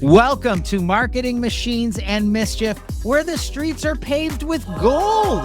Welcome to Marketing Machines and Mischief, where the streets are paved with gold.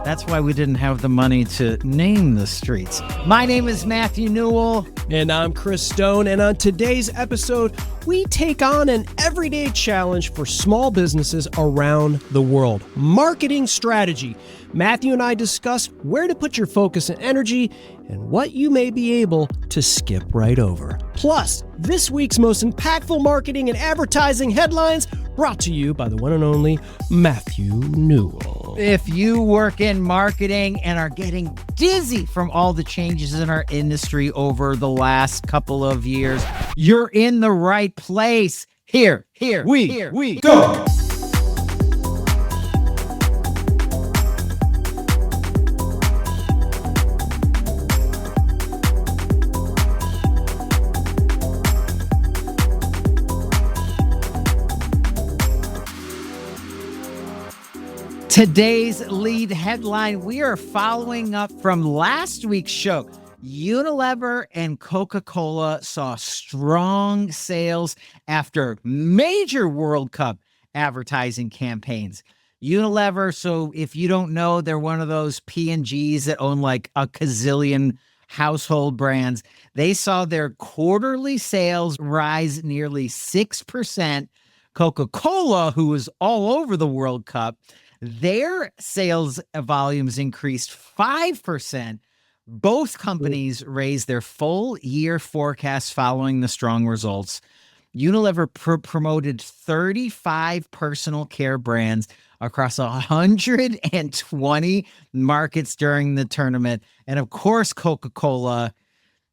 That's why we didn't have the money to name the streets. My name is Matthew Newell. And I'm Chris Stone. And on today's episode, we take on an everyday challenge for small businesses around the world. Marketing strategy. Matthew and I discuss where to put your focus and energy and what you may be able to skip right over. Plus, this week's most impactful marketing and advertising headlines brought to you by the one and only Matthew Newell. If you work in marketing and are getting dizzy from all the changes in our industry over the last couple of years, you're in the right place. Here we go. Today's lead headline, we are following up from last week's show. Unilever and Coca-Cola saw strong sales after major World Cup advertising campaigns. Unilever, so if you don't know, they're one of those P&Gs that own like a gazillion household brands. They saw their quarterly sales rise nearly 6%. Coca-Cola, who was all over the World Cup, their sales volumes increased 5%. Both companies raised their full year forecast following the strong results. Unilever promoted 35 personal care brands across 120 markets during the tournament. And of course, Coca-Cola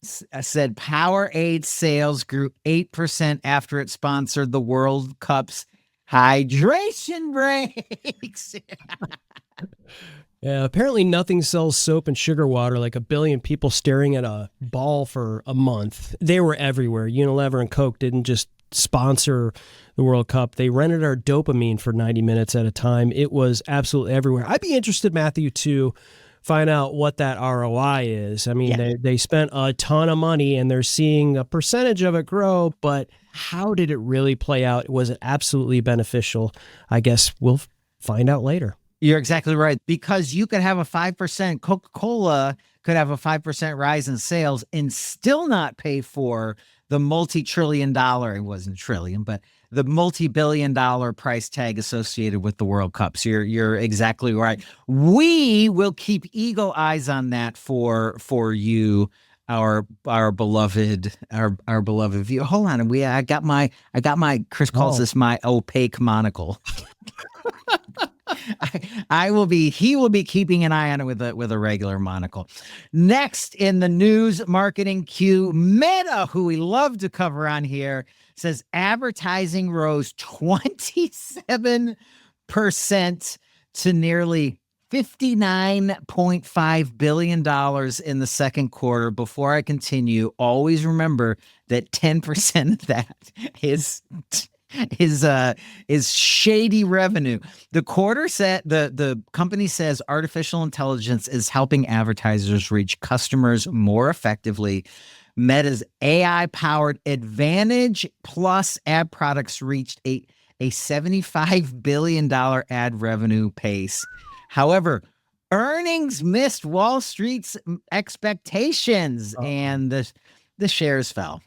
said Powerade sales grew 8% after it sponsored the World Cup's hydration breaks. Yeah, apparently nothing sells soap and sugar water like a billion people staring at a ball for a month. They were everywhere. Unilever and Coke didn't just sponsor the World Cup. They rented our dopamine for 90 minutes at a time. It was absolutely everywhere. I'd be interested, Matthew, to find out what that ROI is. I mean, they spent a ton of money and they're seeing a percentage of it grow, but how did it really play out? Was it absolutely beneficial? I guess we'll find out later. You're exactly right. Because you could have a 5%, Coca-Cola could have a 5% rise in sales and still not pay for the multi-trillion dollar, it wasn't trillion, but the multi-billion dollar price tag associated with the World Cup. So you're exactly right. We will keep eagle eyes on that for you, our beloved view. Hold on, I got my Chris calls this my opaque monocle. He will be keeping an eye on it with a regular monocle. Next in the news marketing queue, Meta, who we love to cover on here, says advertising rose 27% to nearly $59.5 billion in the second quarter. Before I continue, always remember that 10% of that is shady revenue. The quarter set the company says artificial intelligence is helping advertisers reach customers more effectively. Meta's AI-powered Advantage Plus ad products reached a $75 billion ad revenue pace. However, earnings missed Wall Street's expectations, and the shares fell.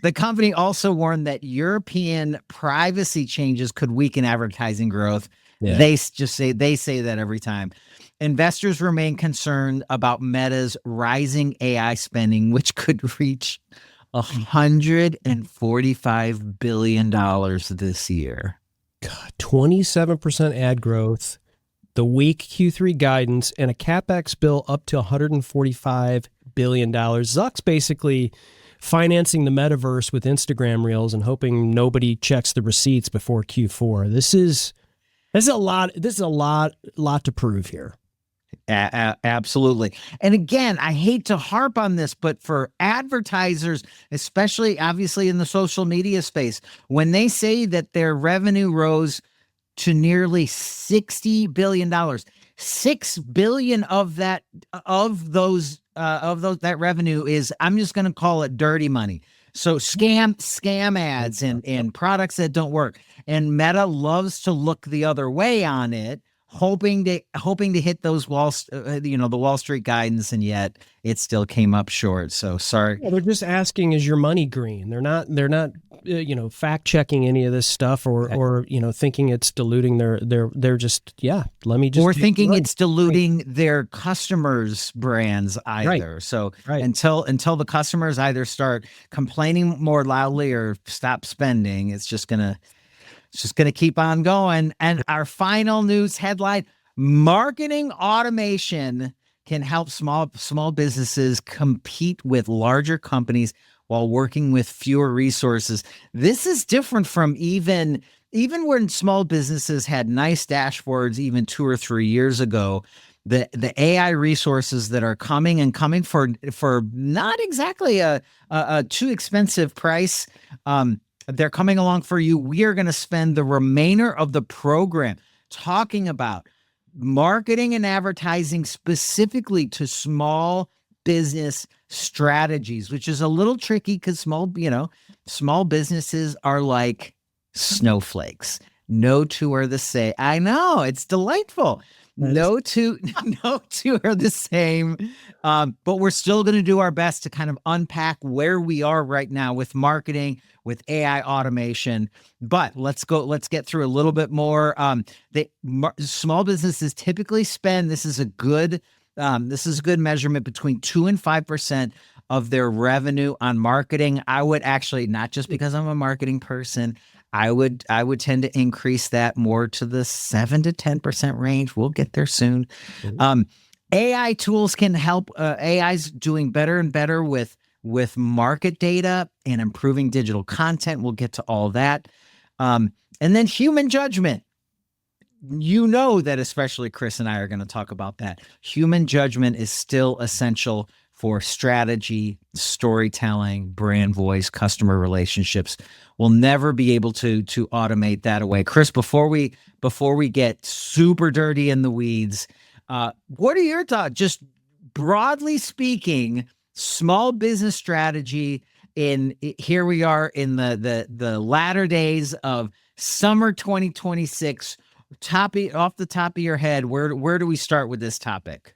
The company also warned that European privacy changes could weaken advertising growth. Yeah. They say that every time. Investors remain concerned about Meta's rising AI spending, which could reach $145 billion this year. God, 27% ad growth, the weak Q3 guidance, and a CapEx bill up to $145 billion. Zuck's basically financing the metaverse with Instagram Reels and hoping nobody checks the receipts before Q4. This is a lot to prove here. Absolutely. And again, I hate to harp on this, but for advertisers, especially obviously in the social media space, when they say that their revenue rose to nearly $60 billion, $6 billion of that revenue is, I'm just going to call it dirty money. So scam ads and products that don't work. And Meta loves to look the other way on it, hoping to hit those the Wall Street guidance, and yet it still came up short. So sorry. Well, they're just asking, is your money green? They're not fact checking any of this stuff or thinking it's diluting they're just, let me just, or thinking it's diluting their customers' brands either. Right. So Right. until the customers either start complaining more loudly or stop spending, it's just gonna keep on going. And our final news headline: marketing automation can help small businesses compete with larger companies while working with fewer resources. This is different from even when small businesses had nice dashboards even 2 or 3 years ago. The AI resources that are coming for not exactly a too expensive price, they're coming along for you. We are going to spend the remainder of the program talking about marketing and advertising specifically to small business strategies, which is a little tricky because small businesses are like snowflakes. No two are the same. I know, it's delightful. No two are the same. But we're still going to do our best to kind of unpack where we are right now with marketing, with AI automation. But let's get through a little bit more. Small businesses typically spend, this is a good measurement, between 2 and 5% of their revenue on marketing. I would actually, not just because I'm a marketing person, I would tend to increase that more to the 7 to 10% range. We'll get there soon. AI tools can help. AI's doing better and better with market data and improving digital content. We'll get to all that. And then human judgment. That especially Chris and I are going to talk about that. Human judgment is still essential for strategy, storytelling, brand voice, customer relationships. We'll never be able to automate that away. Chris, before we get super dirty in the weeds, what are your thoughts? Just broadly speaking, small business strategy. Here we are in the latter days of summer 2026. Off the top of your head, where do we start with this topic?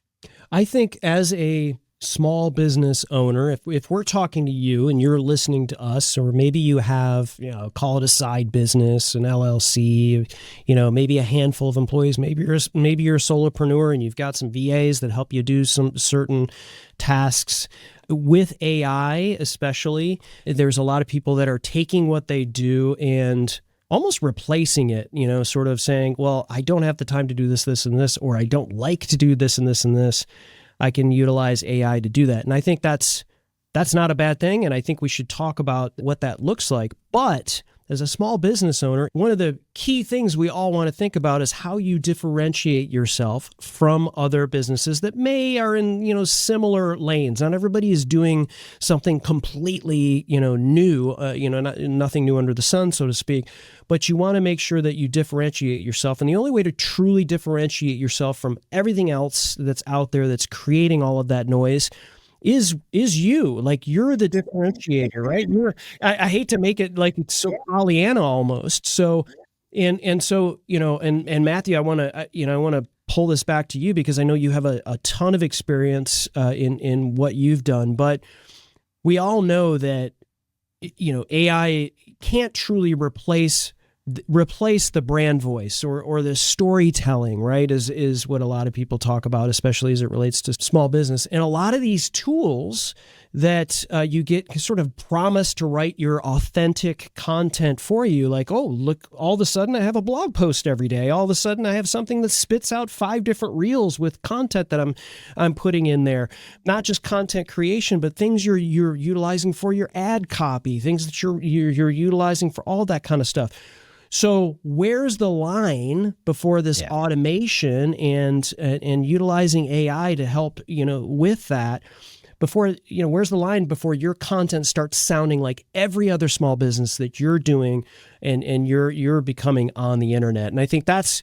I think as a small business owner, if we're talking to you and you're listening to us, or maybe you have, call it a side business, an LLC, maybe a handful of employees, maybe you're a solopreneur and you've got some VAs that help you do some certain tasks. With AI especially, there's a lot of people that are taking what they do and almost replacing it, sort of saying, well, I don't have the time to do this, this, and this, or I don't like to do this and this and this. I can utilize AI to do that. And I think that's not a bad thing. And I think we should talk about what that looks like. But as a small business owner, one of the key things we all want to think about is how you differentiate yourself from other businesses that are in, similar lanes. Not everybody is doing something completely, new, nothing new under the sun, so to speak. But you want to make sure that you differentiate yourself. And the only way to truly differentiate yourself from everything else that's out there that's creating all of that noise is you. Like, you're the differentiator, right? I hate to make it like it's so Pollyanna almost. So, and so, and Matthew, I want to pull this back to you because I know you have a ton of experience in what you've done, but we all know that, AI can't truly replace the brand voice or the storytelling, right, is what a lot of people talk about, especially as it relates to small business. And a lot of these tools that you get sort of promise to write your authentic content for you, like, oh, look, all of a sudden I have a blog post every day. All of a sudden I have something that spits out 5 different reels with content that I'm putting in there. Not just content creation, but things you're utilizing for your ad copy, things that you're utilizing for all that kind of stuff. So where's the line before this automation and utilizing AI to help, with that? Before, where's the line before your content starts sounding like every other small business that you're doing and you're becoming on the internet? And I think that's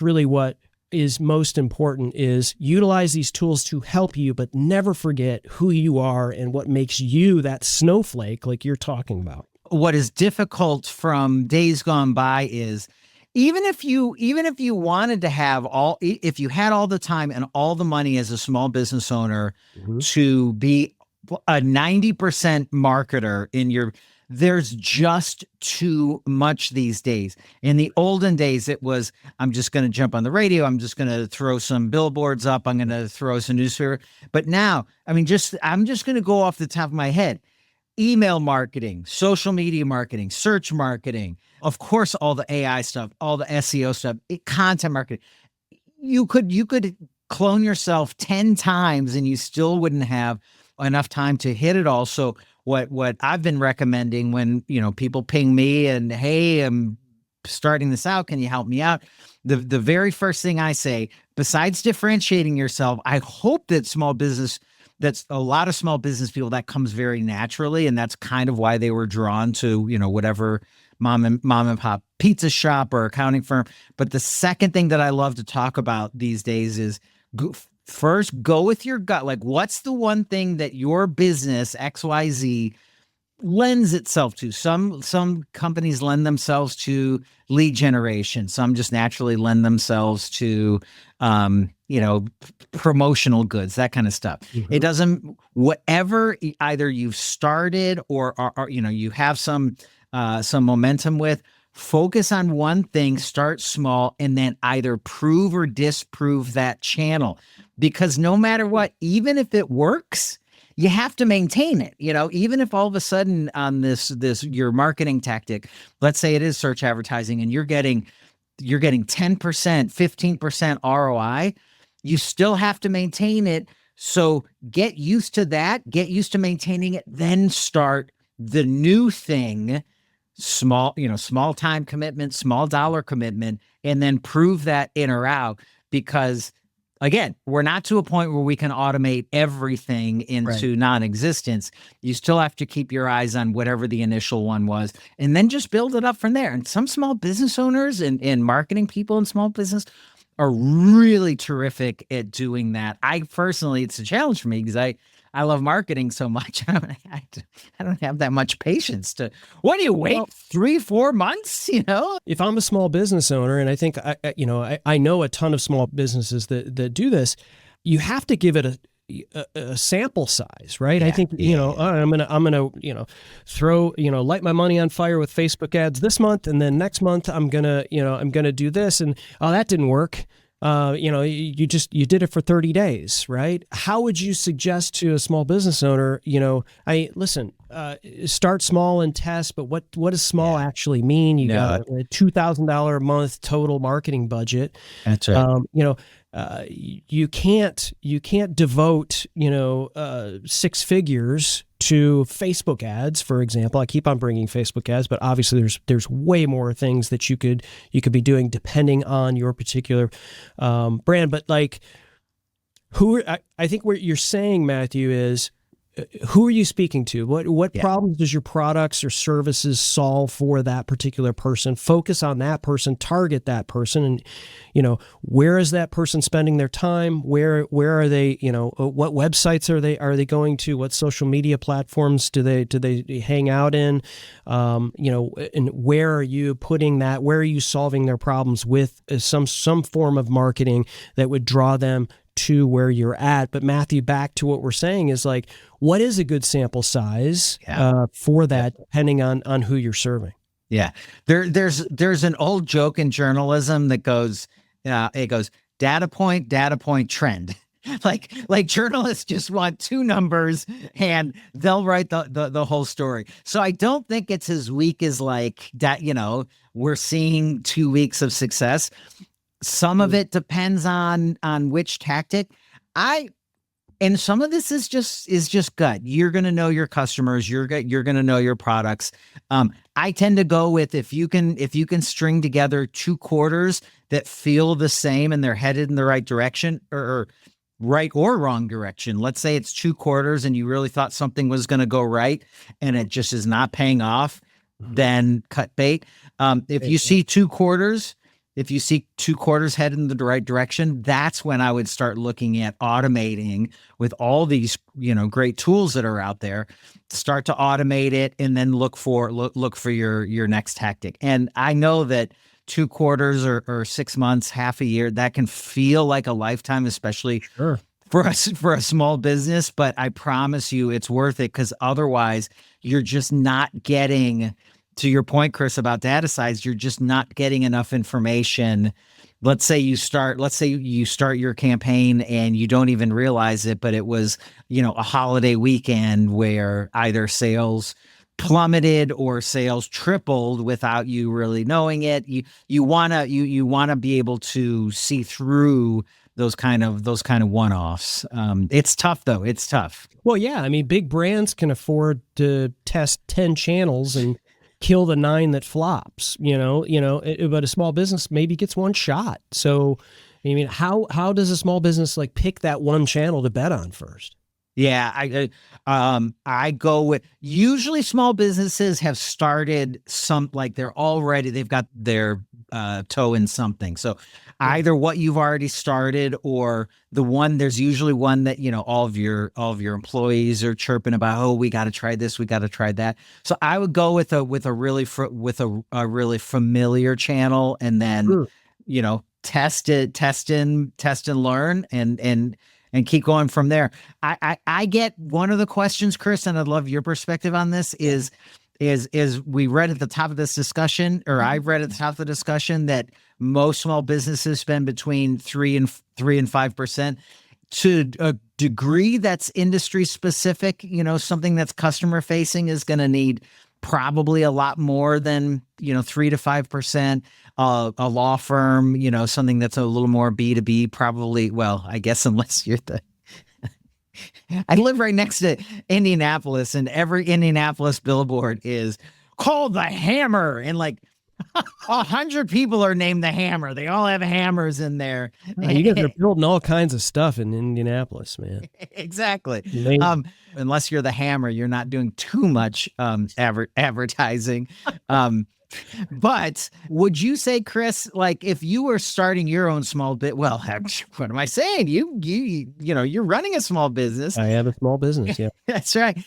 really what is most important is utilize these tools to help you, but never forget who you are and what makes you that snowflake like you're talking about. What is difficult from days gone by is even if you wanted to have if you had all the time and all the money as a small business owner to be a 90% marketer there's just too much these days. In the olden days, it was, I'm just going to jump on the radio. I'm just going to throw some billboards up. I'm going to throw some newspaper. But now, I'm just going to go off the top of my head. Email marketing, social media marketing, search marketing, of course, all the AI stuff, all the SEO stuff, content marketing. You could clone yourself 10 times and you still wouldn't have enough time to hit it all. So what I've been recommending when, people ping me and, hey, I'm starting this out, can you help me out? The very first thing I say, besides differentiating yourself, I hope that that's a lot of small business people, that comes very naturally. And that's kind of why they were drawn to, whatever mom and pop pizza shop or accounting firm. But the second thing that I love to talk about these days is first, go with your gut. Like, what's the one thing that your business XYZ lends itself to? Some companies lend themselves to lead generation. Some just naturally lend themselves to, promotional goods, that kind of stuff. It doesn't, whatever either you've started or you have some momentum with, focus on one thing, start small, and then either prove or disprove that channel. Because no matter what, even if it works, you have to maintain it. Even if all of a sudden on this your marketing tactic, let's say it is search advertising, and you're getting 10%, 15% ROI, you still have to maintain it. So get used to that, get used to maintaining it, then start the new thing, small time commitment, small dollar commitment, and then prove that in or out. Because again, we're not to a point where we can automate everything into non-existence. You still have to keep your eyes on whatever the initial one was, and then just build it up from there. And some small business owners and marketing people in small business are really terrific at doing that. I personally, it's a challenge for me because I love marketing so much. I don't have that much patience to. What do you wait 3-4 months? If I'm a small business owner, and I think I know a ton of small businesses that do this, you have to give it a sample size, right? I think I'm gonna throw light my money on fire with Facebook ads this month, and then next month I'm gonna do this, and that didn't work. You did it for 30 days, right? How would you suggest to a small business owner, start small and test, but what does small actually mean? You got a $2,000 a month total marketing budget. That's right. You can't devote, 6 figures to Facebook ads, for example. I keep on bringing Facebook ads, but obviously there's way more things that you could be doing depending on your particular brand. But like, I think what you're saying, Matthew, is who are you speaking to? What problems does your products or services solve for that particular person? Focus on that person, target that person, and where is that person spending their time? Where are they? What websites are they going to? What social media platforms do they hang out in? And where are you putting that? Where are you solving their problems with some form of marketing that would draw them to where you're at? But Matthew, back to what we're saying is like, what is a good sample size for that, depending on who you're serving? Yeah. There's an old joke in journalism that goes, it goes data point, trend. like journalists just want 2 numbers and they'll write the whole story. So I don't think it's as weak as like that, we're seeing 2 weeks of success. Some of it depends on which tactic. And some of this is just gut. You're going to know your customers. You're going to know your products. I tend to go with if you can string together 2 quarters that feel the same and they're headed in the right direction or right or wrong direction. Let's say it's 2 quarters and you really thought something was going to go right and it just is not paying off, then cut bait. If you see 2 quarters if you see 2 quarters headed in the right direction, that's when I would start looking at automating with all these, great tools that are out there. Start to automate it, and then look for your next tactic. And I know that 2 quarters or 6 months, half a year, that can feel like a lifetime, especially Sure. for us for a small business. But I promise you, it's worth it, because otherwise, you're just not getting. To your point, Chris, about data size, you're just not getting enough information. Let's say you start your campaign and you don't even realize it, but it was, a holiday weekend where either sales plummeted or sales tripled without you really knowing it. You want to be able to see through those kind of one-offs. It's tough though. It's tough. Well, yeah. I mean, big brands can afford to test 10 channels and kill the 9 that flops, but a small business maybe gets one shot. So, I mean, how does a small business like pick that one channel to bet on first? Yeah, I go with, usually small businesses have started they've got their toe in something. So either what you've already started, or there's usually one that, all of your employees are chirping about, oh, we got to try this, we got to try that. So I would go with a really familiar channel, and then, test and learn, and keep going from there. I get one of the questions, Chris, and I'd love your perspective on this, is we read at the top of this discussion, or I read at the top of the discussion, that most small businesses spend between 3 and 5%. To a degree that's industry specific, something that's customer facing is going to need probably a lot more than 3 to 5%. A law firm, something that's a little more B2B, probably. Well, I guess unless you're I live right next to Indianapolis, and every Indianapolis billboard is called the Hammer, and like 100 people are named the Hammer. They all have hammers in there. You guys are building all kinds of stuff in Indianapolis, man. Exactly. Unless you're the Hammer, you're not doing too much advertising. But would you say, Chris, like if you were starting your own small what am I saying? You're running a small business. I have a small business. Yeah, that's right.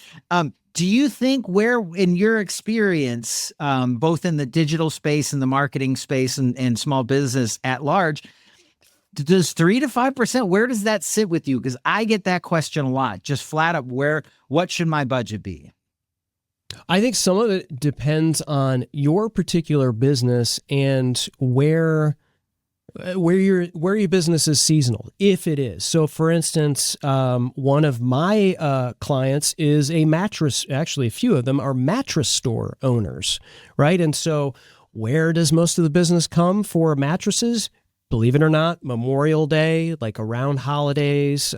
Do you think, where in your experience, both in the digital space and the marketing space and small business at large, does 3 to 5%, where does that sit with you? Because I get that question a lot, just flat up, what should my budget be? I think some of it depends on your particular business and where your business is seasonal, if it is. So, for instance, one of my clients is a mattress. Actually, a few of them are mattress store owners, right? And so, where does most of the business come for mattresses? Believe it or not, Memorial Day, like around holidays,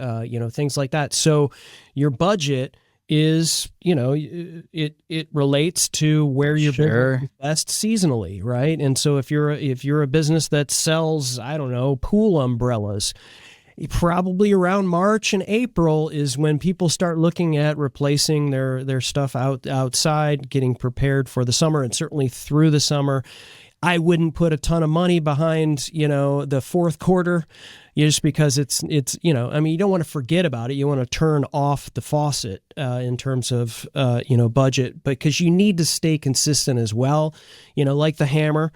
things like that. So, your budget is, it relates to where your business is best seasonally, right? And so if you're a business that sells, I don't know, pool umbrellas, probably around March and April is when people start looking at replacing their stuff outside, getting prepared for the summer, and certainly through the summer. I wouldn't put a ton of money behind, the fourth quarter, just because it's you don't want to forget about it. You want to turn off the faucet in terms of, budget, because you need to stay consistent as well. Like the Hammer,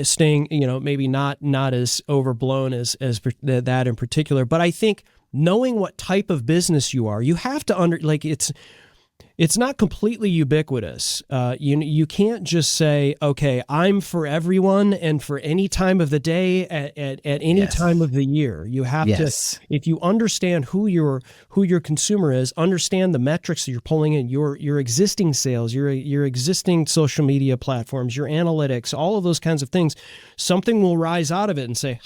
staying, maybe not as overblown as that in particular. But I think knowing what type of business you are, you have to it's not completely ubiquitous. You can't just say, okay, I'm for everyone and for any time of the day at any time of the year. You have to, if you understand who your consumer is, understand the metrics that you're pulling in, your existing sales, your existing social media platforms, your analytics, all of those kinds of things, something will rise out of it and say,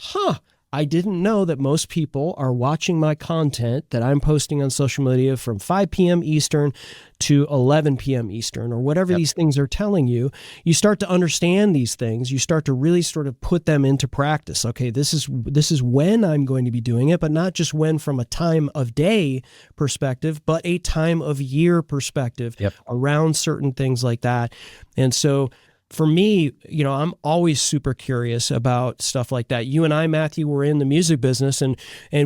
I didn't know that most people are watching my content that I'm posting on social media from 5 p.m. Eastern to 11 p.m. Eastern, or whatever these things are telling you. You start to understand these things. You start to really sort of put them into practice. Okay, this is when I'm going to be doing it, but not just when from a time of day perspective, but a time of year perspective around certain things like that. And so for me, I'm always super curious about stuff like that. You and I, Matthew, were in the music business, and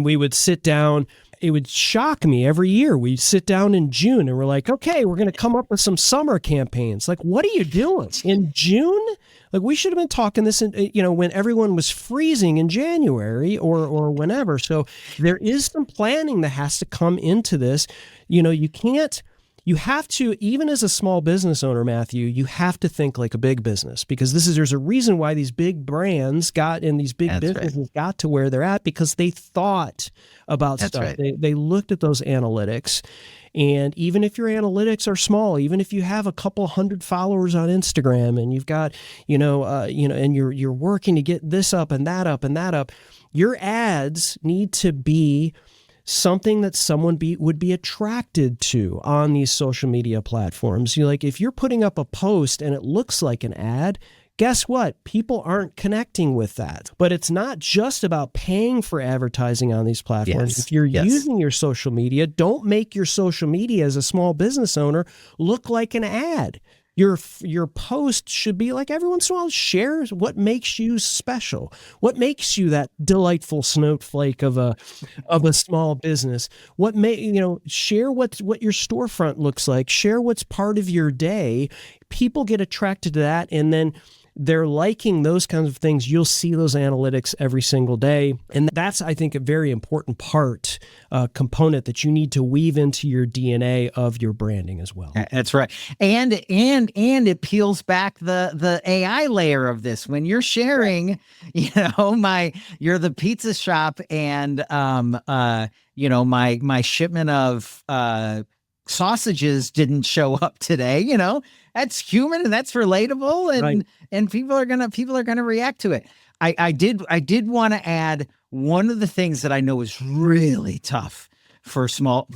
we would sit down. It would shock me every year. We'd sit down in June and we're like, okay, we're going to come up with some summer campaigns. Like, what are you doing in June? Like, we should have been talking this when everyone was freezing in January or whenever. So there is some planning that has to come into this. You have to, even as a small business owner, Matthew, you have to think like a big business, because there's a reason why these big brands got to where they're at, because they thought about stuff. Right. They looked at those analytics. And even if your analytics are small, even if you have a couple hundred followers on Instagram and you've got, and you're working to get this up and that up and that up, your ads need to be something that someone would be attracted to on these social media platforms. If you're putting up a post and it looks like an ad, guess what? People aren't connecting with that. But it's not just about paying for advertising on these platforms. If you're using your social media, don't make your social media as a small business owner look like an ad. Your post should be like, every once in a while, share what makes you special, what makes you that delightful snowflake of a small business. Share what your storefront looks like. Share what's part of your day. People get attracted to that, and then they're liking those kinds of things. You'll see those analytics every single day. And that's, I think, a very important component that you need to weave into your DNA of your branding as well. That's right. And it peels back the AI layer of this. When you're sharing, you're the pizza shop, and my shipment of sausages didn't show up today, that's human and that's relatable, and right. And people are gonna react to it. I did want to add, one of the things that I know is really tough for small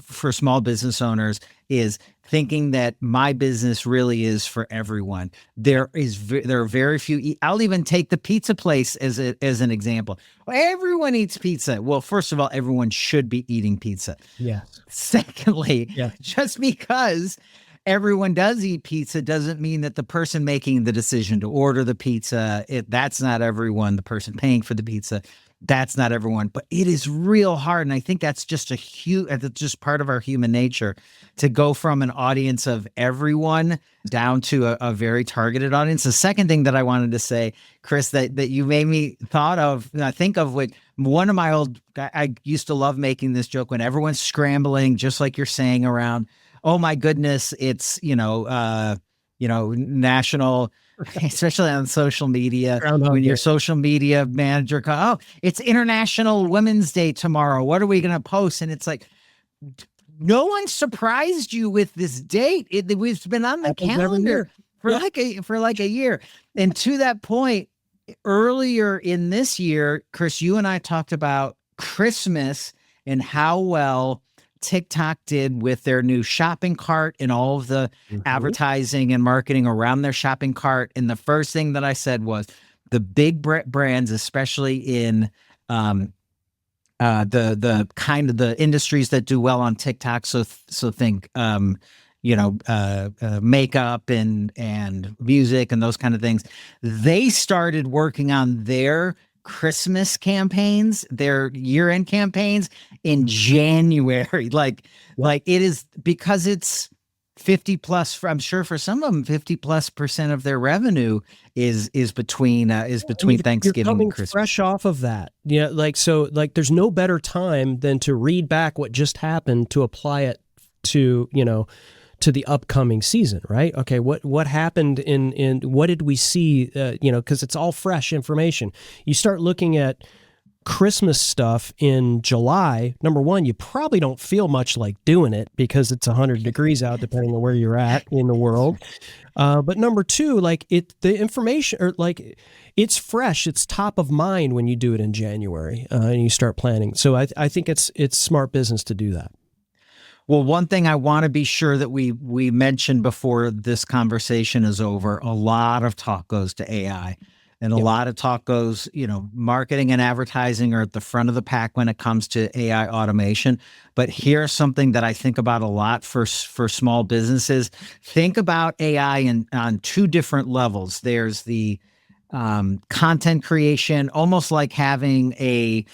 business owners is thinking that my business really is for everyone. There are very few. I'll even take the pizza place as an example. Everyone eats pizza. Well, first of all, everyone should be eating pizza. Yeah. Secondly, just because everyone does eat pizza doesn't mean that the person making the decision to order the pizza, that's not everyone. The person paying for the pizza, that's not everyone. But it is real hard, and I think that's just just part of our human nature, to go from an audience of everyone down to a very targeted audience. The second thing that I wanted to say, Chris, that you made me think of what one of my I used to love making this joke when everyone's scrambling, just like you're saying, around, oh my goodness, it's national, especially on social media, when your social media manager it's International Women's Day tomorrow, what are we going to post? And it's like, no one surprised you with this date. We've been on the calendar for like a year. And to that point, earlier in this year, Chris, you and I talked about Christmas and how well TikTok did with their new shopping cart and all of the advertising and marketing around their shopping cart. And the first thing that I said was, the big brands, especially in the kind of the industries that do well on TikTok. So think, makeup and music and those kind of things. They started working on their Christmas campaigns, their year-end campaigns, in January. Like it is, because it's 50 plus, I'm sure for some of them, 50+% of their revenue is between Thanksgiving and Christmas. Fresh off of that. There's no better time than to read back what just happened to apply it to the upcoming season, right? Okay, what happened in what did we see? Because it's all fresh information. You start looking at Christmas stuff in July. Number one, you probably don't feel much like doing it because it's 100 degrees out, depending on where you're at in the world. But number two, the information, or it's fresh, it's top of mind when you do it in January and you start planning. So I think it's smart business to do that. Well, one thing I want to be sure that we mention before this conversation is over, a lot of talk goes to AI. And a lot of talk goes, marketing and advertising are at the front of the pack when it comes to AI automation. But here's something that I think about a lot for small businesses. Think about AI on two different levels. There's the content creation, almost like having a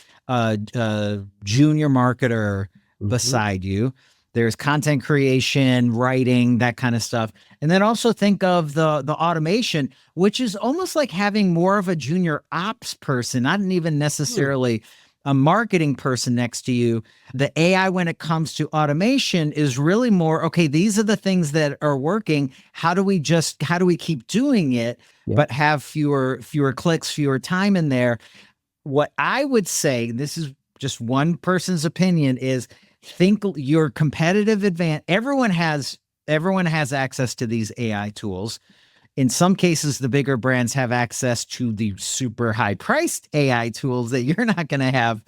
junior marketer beside you. There's content creation, writing, that kind of stuff. And then also think of the automation, which is almost like having more of a junior ops person, not even necessarily a marketing person next to you. The AI, when it comes to automation, is really more, okay, these are the things that are working. How do we keep doing it, but have fewer clicks, fewer time in there? What I would say, this is just one person's opinion, is think your competitive advantage. Everyone has access to these AI tools. In some cases, the bigger brands have access to the super high priced AI tools that you're not going to have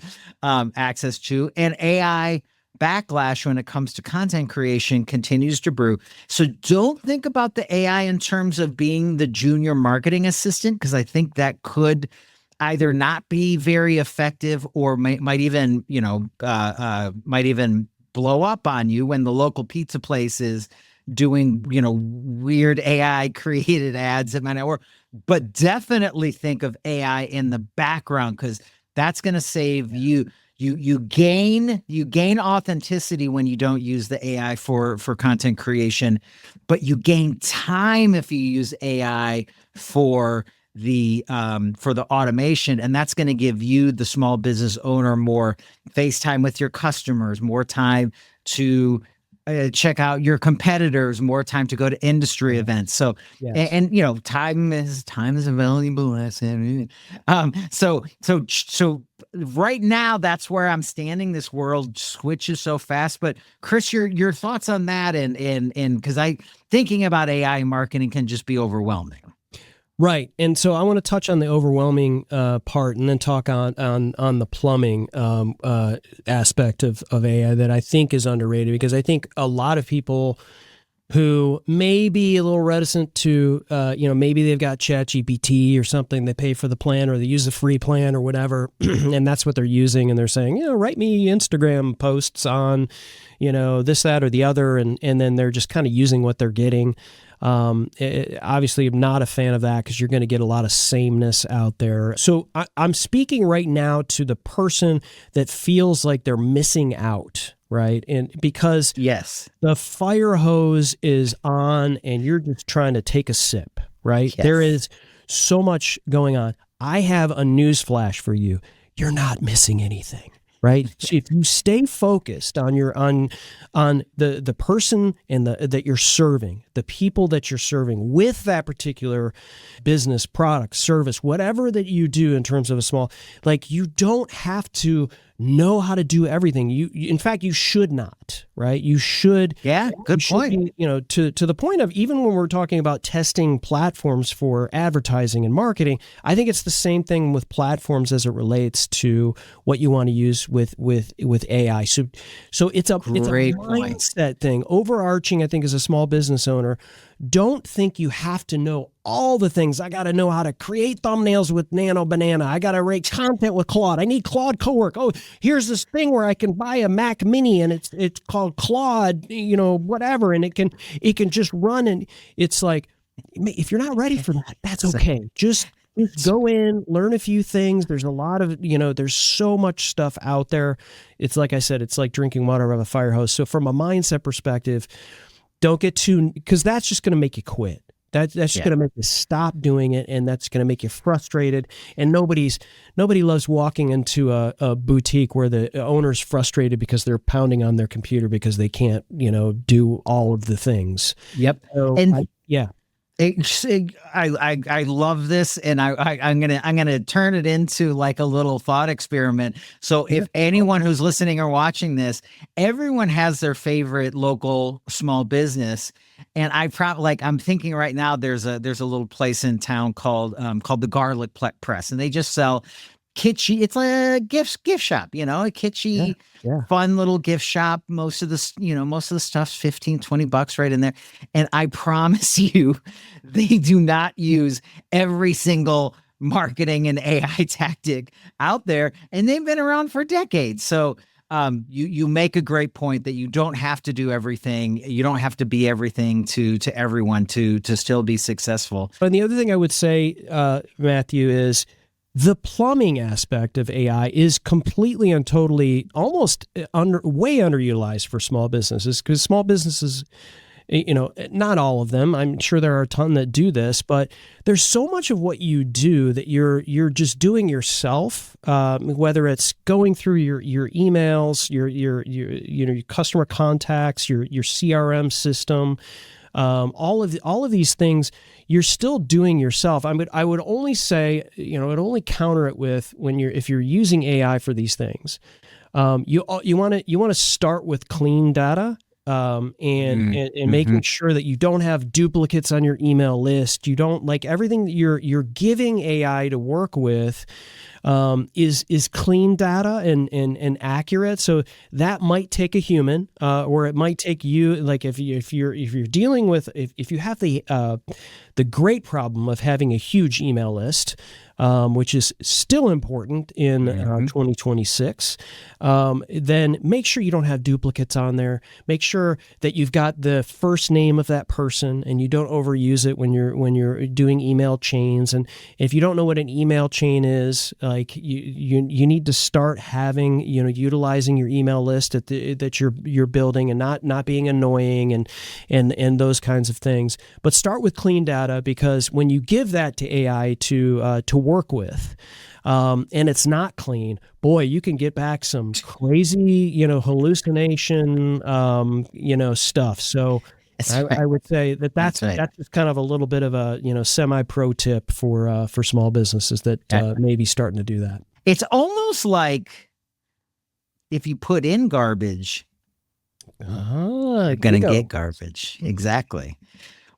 access to. And AI backlash when it comes to content creation continues to brew. So don't think about the AI in terms of being the junior marketing assistant, because I think that could either not be very effective or might even blow up on you when the local pizza place is doing, weird AI created ads that might not work. But definitely think of AI in the background, because that's going to save you. You gain authenticity when you don't use the AI for content creation, but you gain time if you use AI for the automation, and that's going to give you, the small business owner, more face time with your customers, more time to check out your competitors, more time to go to industry events. So, and time is a valuable asset. So right now, that's where I'm standing. This world switches so fast. But Chris, your thoughts on that, and because thinking about AI marketing can just be overwhelming. Right. And so I want to touch on the overwhelming part, and then talk on the plumbing aspect of AI that I think is underrated, because I think a lot of people who may be a little reticent to, maybe they've got ChatGPT or something, they pay for the plan or they use the free plan or whatever, and that's what they're using. And they're saying, write me Instagram posts on, this, that, or the other. And then they're just kind of using what they're getting. Obviously, I'm not a fan of that, because you're going to get a lot of sameness out there. So I'm speaking right now to the person that feels like they're missing out, right? And because the fire hose is on and you're just trying to take a sip, right? Yes. There is so much going on. I have a news flash for you. You're not missing anything. Right. So if you stay focused on the person and that you're serving, the people that you're serving with that particular business, product, service, whatever that you do in terms of a small, you don't have to know how to do everything. In fact, you should not, right? You should. Yeah, good point. To the point of, even when we're talking about testing platforms for advertising and marketing, I think it's the same thing with platforms as it relates to what you want to use with AI. So it's a mindset thing. Overarching, I think, as a small business owner, don't think you have to know all the things. I got to know how to create thumbnails with Nano Banana. I got to write content with Claude. I need Claude Cowork. Oh, here's this thing where I can buy a Mac Mini and it's called Claude, whatever, and it can just run. And it's like, if you're not ready for that, that's okay. Just go in, learn a few things. There's a lot of, there's so much stuff out there. It's like I said, it's like drinking water out of a fire hose. So from a mindset perspective, don't get too, because that's just going to make you quit. That's just going to make you stop doing it, and that's going to make you frustrated. And nobody loves walking into a boutique where the owner's frustrated because they're pounding on their computer because they can't, do all of the things. Yep. So I love this, and I'm gonna turn it into like a little thought experiment. So if anyone who's listening or watching this, everyone has their favorite local small business, and I'm thinking right now there's a little place in town called the Garlic Press, and they just sell kitschy. It's a gift shop, a kitschy, fun little gift shop. Most of the stuff's $15-$20 right in there. And I promise you, they do not use every single marketing and AI tactic out there, and they've been around for decades. So you make a great point that you don't have to do everything. You don't have to be everything to everyone to still be successful. And the other thing I would say, Matthew, is the plumbing aspect of AI is completely and totally almost way underutilized for small businesses, because small businesses, not all of them, I'm sure there are a ton that do this, but there's so much of what you do that you're just doing yourself, whether it's going through your emails, your customer contacts, your CRM system, all of these things you're still doing yourself. I would only say, I'd only counter it with if you're using AI for these things, you want to start with clean data. And making sure that you don't have duplicates on your email list. You don't, like, everything that you're giving AI to work with is clean data and accurate. So that might take a human, or it might take you. Like if you're dealing with if you have the great problem of having a huge email list, which is still important in 2026, then make sure you don't have duplicates on there. Make sure that you've got the first name of that person and you don't overuse it when you're doing email chains. And if you don't know what an email chain is, like you need to start having, utilizing your email list that you're building, and not being annoying and those kinds of things. But start with clean data, because when you give that to AI to work with, and it's not clean, boy, you can get back some crazy, hallucination, stuff. So I would say that's just kind of a little bit of a, semi-pro tip for small businesses that may be starting to do that. It's almost like if you put in garbage, you're going to get garbage. Exactly.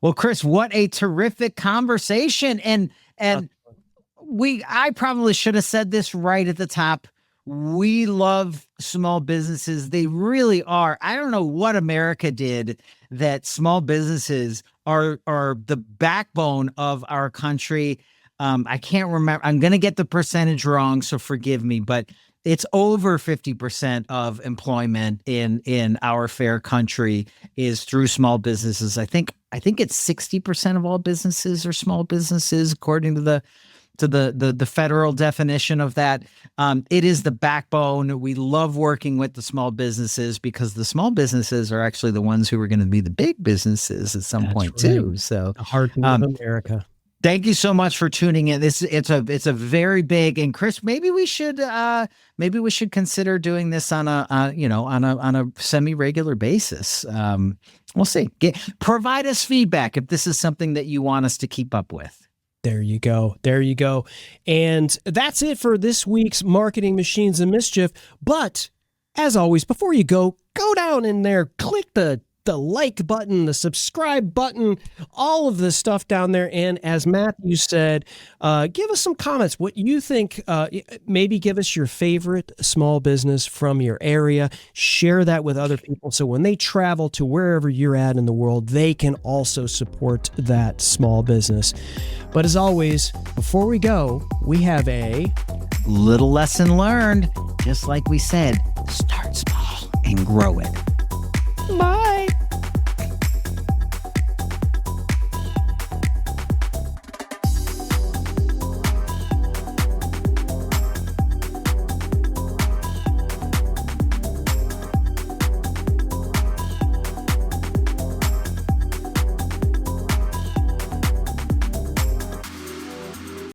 Well, Chris, what a terrific conversation. And I probably should have said this right at the top. We love small businesses. They really are. I don't know what America did that small businesses are the backbone of our country. I can't remember. I'm going to get the percentage wrong, so forgive me, but it's over 50% of employment in our fair country is through small businesses. I think it's 60% of all businesses are small businesses, according to the federal definition of that. It is the backbone. We love working with the small businesses because the small businesses are actually the ones who are going to be the big businesses at some point too. So the heart of America. Thank you so much for tuning in. It's a very big, and Chris, maybe we should consider doing this on a semi-regular basis. We'll see. Provide us feedback if this is something that you want us to keep up with. There you go. And that's it for this week's Marketing Machines and Mischief. But as always, before you go down in there, click the like button, the subscribe button, all of the stuff down there. And as Matthew said, give us some comments. What you think, maybe give us your favorite small business from your area. Share that with other people, so when they travel to wherever you're at in the world, they can also support that small business. But as always, before we go, we have a little lesson learned. Just like we said, start small and grow it. Bye.